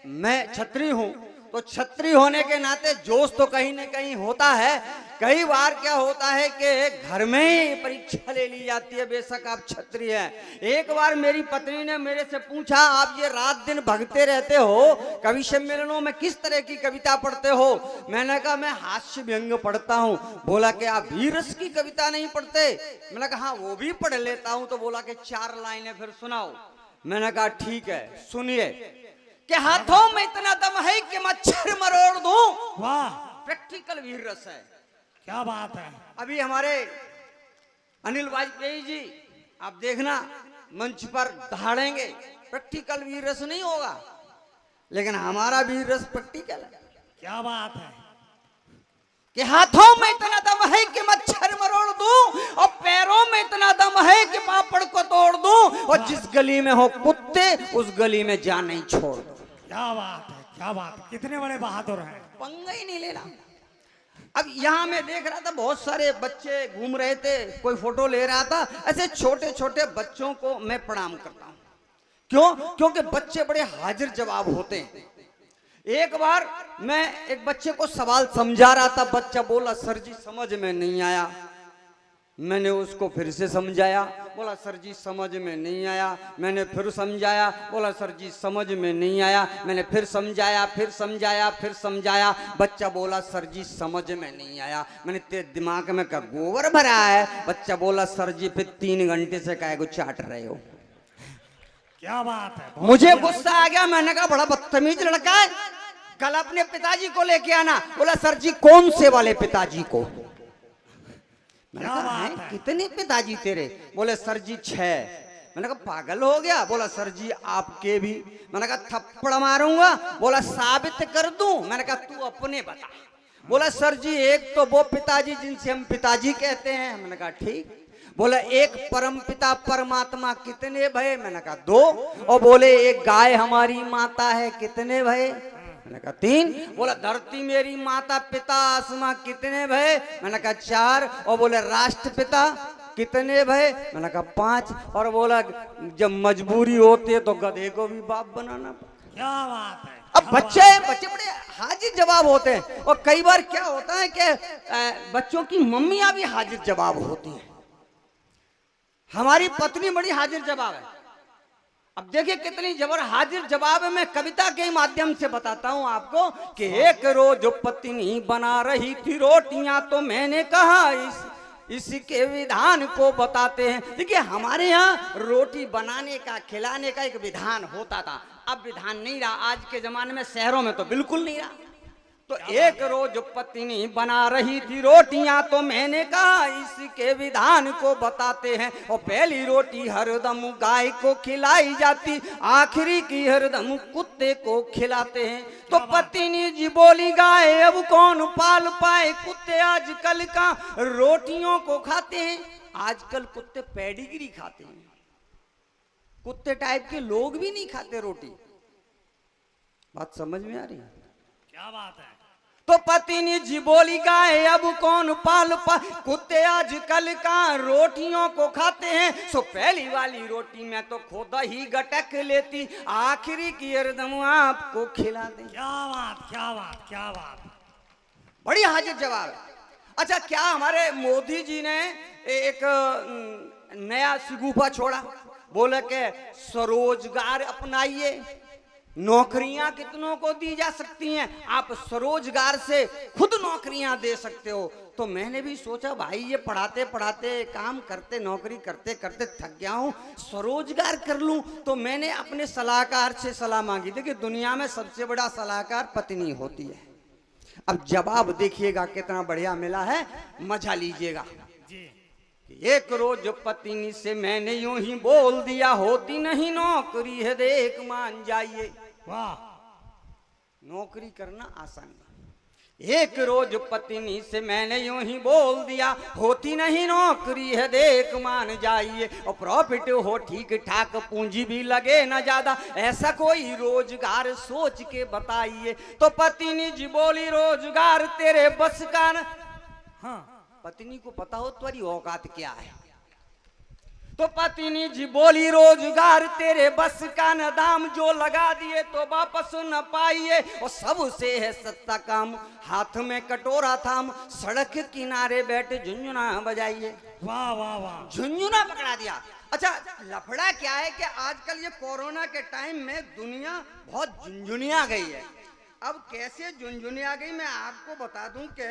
मैं छत्री हूँ, तो छत्री होने के नाते जोश तो कहीं न कहीं होता है। कई बार क्या होता है कि घर में ही परीक्षा ले ली जाती है, बेशक आप छत्री हैं। एक बार मेरी पत्नी ने मेरे से पूछा, आप ये रात दिन भगते रहते हो, कवि सम्मेलनों में किस तरह की कविता पढ़ते हो? मैंने कहा मैं हास्य व्यंग पढ़ता हूँ। बोला कि आप वीर रस की कविता नहीं पढ़ते? मैंने कहा हाँ वो भी पढ़ लेता हूँ। तो बोला कि 4 लाइनें फिर सुनाओ। मैंने कहा ठीक है सुनिए कि हाथों में इतना दम है कि मच्छर मरोड़ दूं। वाह प्रैक्टिकल वीर रस है। क्या बात है। अभी हमारे अनिल वाजपेयी जी आप देखना मंच पर दहाड़ेंगे, प्रैक्टिकल वीर रस नहीं होगा, लेकिन हमारा वीर रस प्रैक्टिकल है। क्या बात है। कि हाथों में इतना दम है कि मच्छर मरोड़ दूं, और पैरों में इतना दम है कि पापड़ को तोड़ दूं, और जिस गली में हो कुत्ते उस गली में जा नहीं छोड़ दूं। क्या बात है, क्या बात है। कितने बड़े बहादुर हैं। पंगा ही नहीं लेना। अब यहाँ मैं देख रहा था बहुत सारे बच्चे घूम रहे थे, कोई फोटो ले रहा था। ऐसे छोटे छोटे बच्चों को मैं प्रणाम करता हूँ। क्यों? क्योंकि बच्चे बड़े हाजिर जवाब होते हैं। एक बार मैं एक बच्चे को सवाल समझा रहा था, बच्चा बोला सर जी समझ में नहीं आया। मैंने उसको फिर से समझाया, बोला सर जी समझ में नहीं आया। मैंने फिर समझाया, बोला सर जी समझ में नहीं आया। मैंने फिर समझाया, फिर समझाया, फिर समझाया। बच्चा बोला सर जी समझ में नहीं आया। मैंने तेरे दिमाग में क्या गोबर भरा है? बच्चा बोला सर जी फिर 3 घंटे से काहे को चाट रहे हो? क्या बात है। मुझे गुस्सा आ गया। मैंने कहा बड़ा बदतमीज लड़का है, कल अपने पिताजी को लेके आना। बोला सर जी कौन से वाले पिताजी को? मैंने कहा है कितने पिताजी तेरे? बोले सर जी 6। मैंने कहा पागल हो गया? बोला सर जी आपके भी। मैंने कहा थप्पड़ मारूंगा। बोला साबित कर दूं? मैंने कहा तू अपने बता। बोला सर जी एक तो वो पिताजी जिनसे हम पिताजी कहते हैं। मैंने कहा ठीक। बोला एक परम पिता परमात्मा कितने भय? मैंने कहा 2। और बोले एक गाय हमारी माता है, कितने भय? मैंने कहा 3। बोला धरती मेरी माता पिता आसमां कितने भय? मैंने कहा 4। और बोले राष्ट्रपिता कितने भय? मैंने कहा 5। और बोला जब मजबूरी होती है तो गधे को भी बाप बनाना। क्या बात है। अब बच्चे बड़े हाजिर जवाब होते हैं। और कई बार क्या होता है कि बच्चों की मम्मियां भी हाजिर जवाब होती हैं। हमारी पत्नी बड़ी हाजिर जवाब है। अब देखिए कितनी जबर हाजिर जवाब है। मैं कविता के माध्यम से बताता हूं आपको कि एक रोज पत्नी बना रही थी रोटियां, तो मैंने कहा इसके विधान को बताते हैं। देखिए हमारे यहाँ रोटी बनाने का खिलाने का एक विधान होता था, अब विधान नहीं रहा। आज के जमाने में शहरों में तो बिल्कुल नहीं रहा। तो एक रोज पत्नी बना रही थी रोटियां, तो मैंने कहा इसके विधान को बताते हैं। और पहली रोटी हरदम गाय को खिलाई जाती, आखिरी की हरदम कुत्ते को खिलाते हैं। तो पत्नी जी बोली गाय अब कौन पाल पाए, कुत्ते आजकल का रोटियों को खाते हैं। आजकल कुत्ते पेडिग्री खाते हैं, कुत्ते टाइप के लोग भी नहीं खाते रोटी। बात समझ में आ रही है? क्या बात है। तो पत्नी जी बोली गाय अब कौन पाल पाए, कुत्ते आजकल का रोटियों को खाते हैं। सो पहली वाली रोटी में तो खुद ही गटक लेती, आखिरी की हरदम आपको खिला दे। क्या बात, क्या बात, क्या बात। बड़ी हाजिर जवाब है। अच्छा क्या हमारे मोदी जी ने एक नया सिगुफा छोड़ा, बोले के स्वरोजगार अपनाइए, नौकरियां कितनों को दी जा सकती हैं, आप स्वरोजगार से खुद नौकरियां दे सकते हो। तो मैंने भी सोचा भाई ये पढ़ाते पढ़ाते काम करते नौकरी करते करते थक गया हूं, स्वरोजगार कर लूं। तो मैंने अपने सलाहकार से सलाह मांगी। देखिए दुनिया में सबसे बड़ा सलाहकार पत्नी होती है। अब जवाब देखिएगा कितना बढ़िया मिला है, मजा लीजिएगा। एक रोज पत्नी से मैंने यूं ही बोल दिया, होती नहीं नौकरी है देख मान जाइए। वाह नौकरी करना आसान है। एक रोज पत्नी से मैंने यूं ही बोल दिया, होती नहीं नौकरी है देख मान जाइए। और प्रॉफिट हो ठीक ठाक, पूंजी भी लगे ना ज्यादा, ऐसा कोई रोजगार सोच के बताइए। तो पत्नी जी बोली रोजगार तेरे बस का न। हाँ पत्नी को पता हो तुम्हारी औकात क्या है। तो पत्नी जी बोली रोजगार तेरे बस का न दाम, जो लगा दिए तो वापस न पाइए, और सबसे है सत्ता काम, हाथ में कटोरा थाम, सड़क किनारे बैठे झुंझुना बजाइए। वाह वाह वाह। झुंझुना पकड़ा दिया। अच्छा, लफड़ा क्या है कि आजकल ये कोरोना के टाइम में दुनिया बहुत झुंझुनिया गई है। अब कैसे झुंझुनिया गई मैं आपको बता दूं कि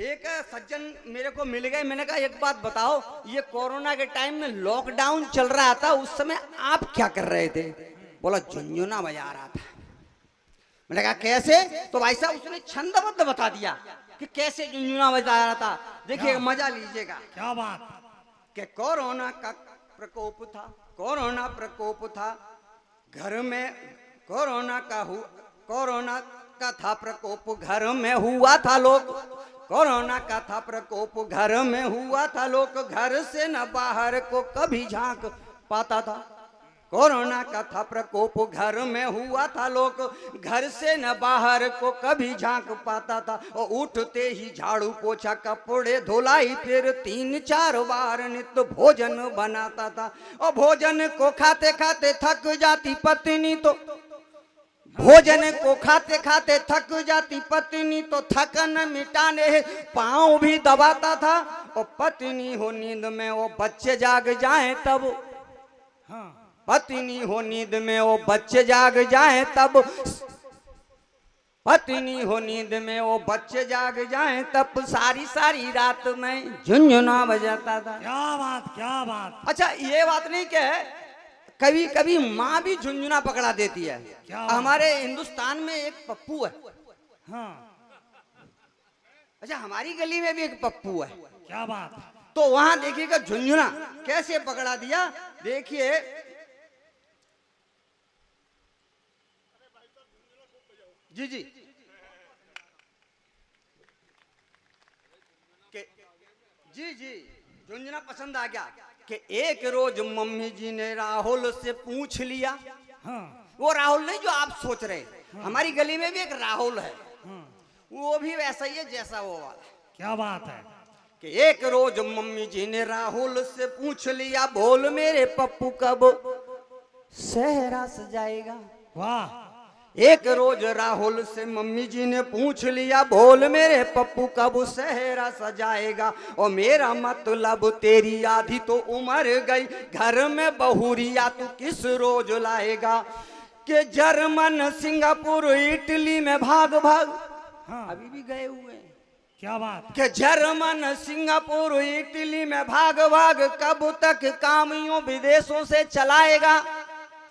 एक सज्जन मेरे को मिल गए, मैंने कहा एक बात बताओ, ये कोरोना के टाइम में लॉकडाउन चल रहा था, उस समय आप क्या कर रहे थे? बोला झुंझुना बजा रहा था। मैंने कहा कैसे? तो भाई साहब उसने छंदबद्ध बता दिया कि कैसे झुंझुना बजा रहा था। देखिए मजा लीजिएगा। क्या बात। कि कोरोना का प्रकोप था, कोरोना प्रकोप था घर में, कोरोना का था प्रकोप घर में हुआ था लोग, कोरोना का था प्रकोप घर में हुआ था लोग, घर से न बाहर को कभी झांक पाता था। कोरोना का था प्रकोप घर में हुआ था लोग, घर से न बाहर को कभी झांक पाता था, और उठते ही झाड़ू पोछा कपड़े धुलाई, फिर 3-4 बार नित्य भोजन बनाता था। और भोजन को खाते खाते थक जाती पत्नी, तो भोजन को खाते खाते थक जाती पत्नी, तो थकन मिटाने पाँव भी दबाता था। और पत्नी हो नींद में वो बच्चे जाग जाएं तब, हाँ। पत्नी हो नींद में वो बच्चे जाग जाएं तब, पत्नी हो नींद में वो बच्चे जाग जाएं तब, सारी सारी रात में झुंझुना बजाता था। क्या बात क्या बात। अच्छा, ये बात नहीं कि कभी कभी माँ भी झुंझुना पकड़ा देती है। क्या? हमारे हिंदुस्तान में एक पप्पू है। हाँ। अच्छा, हमारी गली में भी एक पप्पू है। क्या बात। तो वहां देखिएगा झुंझुना कैसे पकड़ा दिया। देखिए जी जी जी जी झुंझुना पसंद आ गया। कि एक रोज मम्मी जी ने राहुल से पूछ लिया। हाँ। वो राहुल नहीं जो आप सोच रहे, हमारी गली में भी एक राहुल है, वो भी वैसा ही है जैसा वो वाला। क्या बात है। कि एक रोज मम्मी जी ने राहुल से पूछ लिया, बोल मेरे पप्पू कब सेहरा सजाएगा। वाह। एक रोज राहुल से मम्मी जी ने पूछ लिया, बोल मेरे पप्पू कब सेहरा सजाएगा। और मेरा मतलब तेरी आधी तो उम्र गई, घर में बहुरिया तू किस रोज लाएगा। कि जर्मन सिंगापुर इटली में भाग भाग, हाँ। अभी भी गए हुए हैं। क्या बात। कि जर्मन सिंगापुर इटली में भाग भाग, कब तक काम यूं विदेशों से चलाएगा।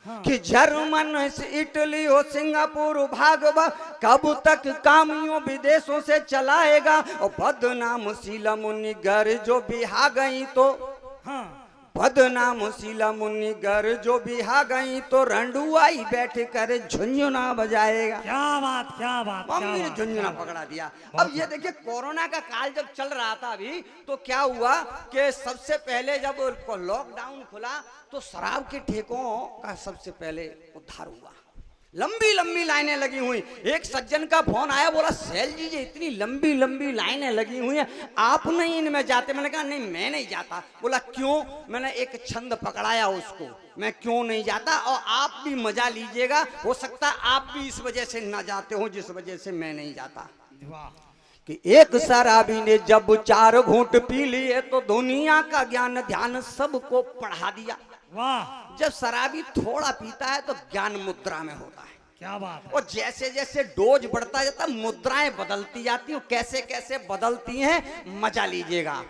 हाँ। कि जर्मन इटली और सिंगापुर भाग भाग, कब तक काम यूं विदेशों से चलाएगा। और बदनाम शीला मुनि घर जो बिहा गई तो, हाँ। बदनाम शीला मुनि घर जो बिहा गई तो, रंडुआई बैठ कर झुंझुना बजाएगा। क्या बात क्या बात। क्या मम्मी ने बात, झुंझुना क्या बात। पकड़ा दिया। अब ये देखिए कोरोना का काल जब चल रहा था अभी, तो क्या हुआ कि सबसे पहले जब लॉकडाउन खुला तो शराब के ठेकों का सबसे पहले उद्धार हुआ। लंबी लंबी लाइनें लगी हुई। एक सज्जन का फोन आया, बोला सैल जी ये इतनी लंबी लंबी लाइनें लगी हुई हैं, आप नहीं इनमें जाते? मैंने कहा नहीं मैं नहीं जाता। बोला क्यों? मैंने एक छंद पकड़ाया उसको, मैं क्यों नहीं जाता, और आप भी मजा लीजिएगा, हो सकता आप भी इस वजह से ना जाते हो जिस वजह से मैं नहीं जाता। वाह। कि एक शराबी ने जब 4 घूंट पी लिए तो दुनिया का ज्ञान ध्यान सबको पढ़ा दिया। वाह। जब शराबी थोड़ा पीता है तो ज्ञान मुद्रा में होता है, क्या बात है। और जैसे जैसे डोज बढ़ता जाता है मुद्राएं बदलती जाती हैं। कैसे कैसे बदलती हैं मजा लीजिएगा।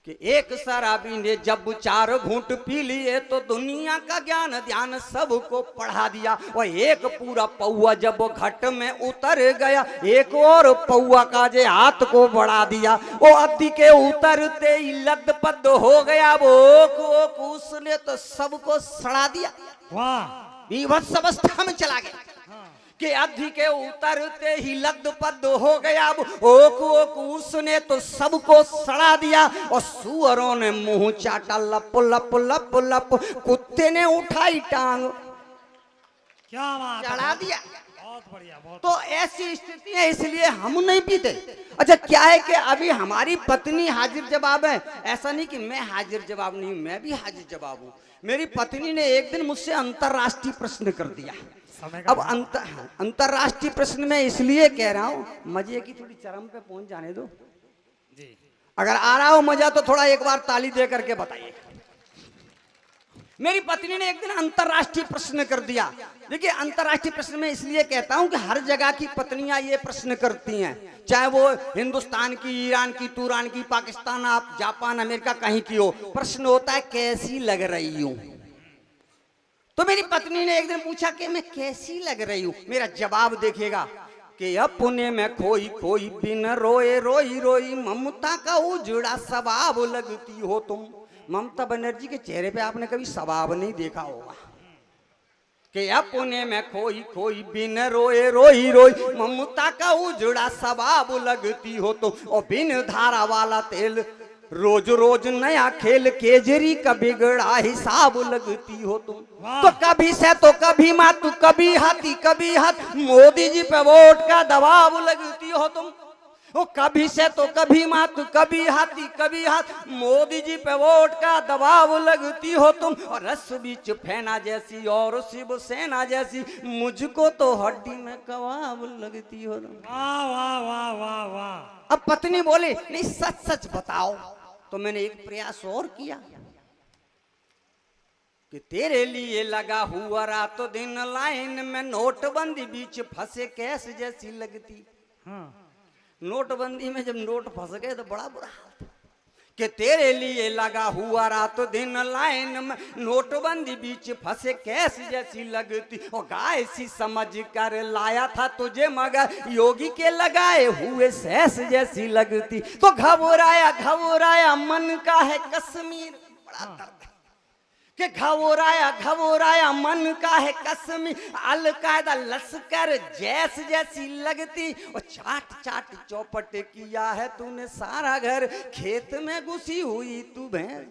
कि एक शराबी ने जब 4 घूंट पी लिए तो दुनिया का ज्ञान ध्यान सबको पढ़ा दिया। और एक पूरा पौआ जब घट में उतर गया, एक और पौआ का जे हाथ को बढ़ा दिया। वो अद्धी के उतरते ही लदपद हो गया, वो उसने तो सबको सड़ा दिया। वाह। विभत्स अवस्था में चला गया। कि अधी के उतरते ही लदपद हो गया, ओक उसने तो सबको सड़ा दिया। और सुअरों ने मुंह चाटा, लप लप लप लप, कुत्ते ने उठाई टांग क्या बात है। चढ़ा दिया। बहुत बढ़िया, बहुत तो ऐसी स्थिति है, इसलिए हम नहीं पीते। अच्छा, क्या है कि अभी हमारी पत्नी हाजिर जवाब है, ऐसा नहीं कि मैं हाजिर जवाब नहीं हूं, मैं भी हाजिर जवाब हूं। मेरी पत्नी ने एक दिन मुझसे अंतरराष्ट्रीय प्रश्न कर दिया। समय का अब अंतरराष्ट्रीय प्रश्न में इसलिए कह रहा हूं, मजे की थोड़ी चरम पे पहुंच जाने दो। जी। अगर आ रहा हो मजा तो थोड़ा एक बार ताली दे करके बताइए। मेरी पत्नी ने एक दिन अंतरराष्ट्रीय प्रश्न कर दिया। देखिए, अंतरराष्ट्रीय प्रश्न में इसलिए कहता हूं कि हर जगह की पत्नियां ये प्रश्न करती हैं, चाहे वो हिंदुस्तान की, ईरान की, तुरान की, पाकिस्तान, आप जापान, अमेरिका कहीं की हो, प्रश्न होता है कैसी लग रही हूं। तो मेरी पत्नी ने एक दिन पूछा कि मैं कैसी लग रही हूं। मेरा जवाब देखिएगा कि अपने में खोई खोई बिन रोए रोई रोई ममता का उजड़ा स्वभाव लगती हो तुम। ममता बनर्जी के चेहरे पे आपने कभी स्वभाव नहीं देखा होगा कि अपने में खोई खोई बिन रोए रोई रोई ममता का उजड़ा स्वभाव लगती हो तुम। और बिन धारा वाला तेल रोज रोज नया खेल केजरी का बिगड़ा हिसाब लगती हो तुम। तो कभी से तो कभी मातू, कभी हाथी कभी हाथ, मोदी जी पे वोट का दबाव लगती हो तुम। वो कभी से तो कभी मातू, कभी हाथी कभी हाथ, मोदी जी पे वोट का दबाव लगती हो तुम। और रस बीच फेना जैसी और शिवसेना जैसी, मुझको तो हड्डी में कबाब लगती हो तुम। वाह वाह वाह वाह वाह। अब पत्नी बोली, नहीं सच सच बताओ। तो मैंने एक प्रयास और किया कि तेरे लिए लगा हुआ रातों दिन लाइन में, नोटबंदी बीच फंसे कैस जैसी लगती। हाँ। नोटबंदी में जब नोट फंस गए तो बड़ा बुरा हाल था कि तेरे लिए लगा हुआ रातों दिन लाइन में, नोटबंदी बीच फंसे कैस जैसी लगती। और गाय सी समझ कर लाया था तुझे, मगर योगी के लगाए हुए सैस जैसी लगती। तो घबराया घबराया मन का है कश्मीर, बड़ा दर्द है कि घबराया घबराया मन का है कश्मीर, अलकायदा लश्कर जैस जैसी लगती। और चाट चाट चौपट किया है तूने सारा घर, खेत में घुसी हुई तू भैंस।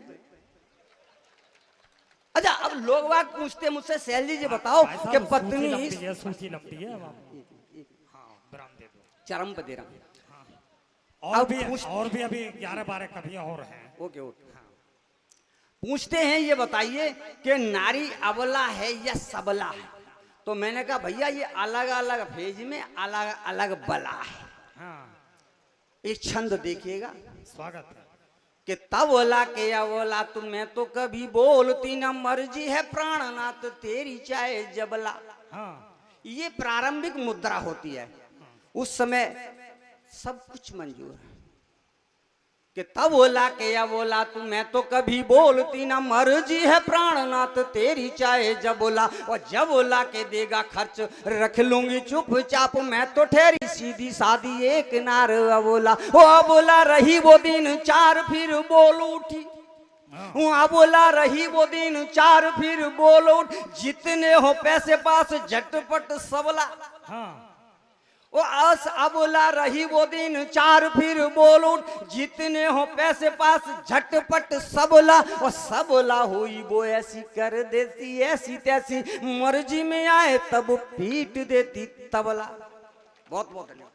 अच्छा, अब लोग बाग पूछते मुझसे, सैलजी जी बताओ भाई साहब, कि सूची पत्नी लंबी है, सूची लंबी है। हाँ, विराम दे दो। चरम पे दे रहा हूं। और अब भी पूछ- और भी अभी 11-12 कवियां और हैं। Okay okay. पूछते हैं, ये बताइए कि नारी अबला है या सबला है। तो मैंने कहा भैया ये अलग अलग फेज में अलग अलग बला है। हाँ, एक छंद देखिएगा स्वागत है। कि तबला के अबला तुम्हें तो कभी बोलती न, मर्जी है प्राणनाथ तेरी चाहे जबला। हाँ। ये प्रारंभिक मुद्रा होती है, उस समय सब कुछ मंजूर है कि तब बोला के या बोला तू मैं तो कभी बोलती ना, मर्जी है प्राणनाथ तेरी चाहे जब बोला। और जब बोला के देगा खर्च रख लूंगी चुपचाप, मैं तो ठहरी सीधी सादी एक नार अबोला। ओ अबोला रही वो दिन चार फिर बोल उठी, बोला रही वो दिन चार फिर बोल उठ, जितने हो पैसे पास झटपट सबला। हाँ। ओ आस अबोला रही वो दिन चार फिर बोल उठ, जितने हो पैसे पास झटपट सबला। और सबला हुई वो ऐसी कर देती ऐसी तैसी, मर्जी में आए तब पीट देती तबला। बहुत बहुत धन्यवाद।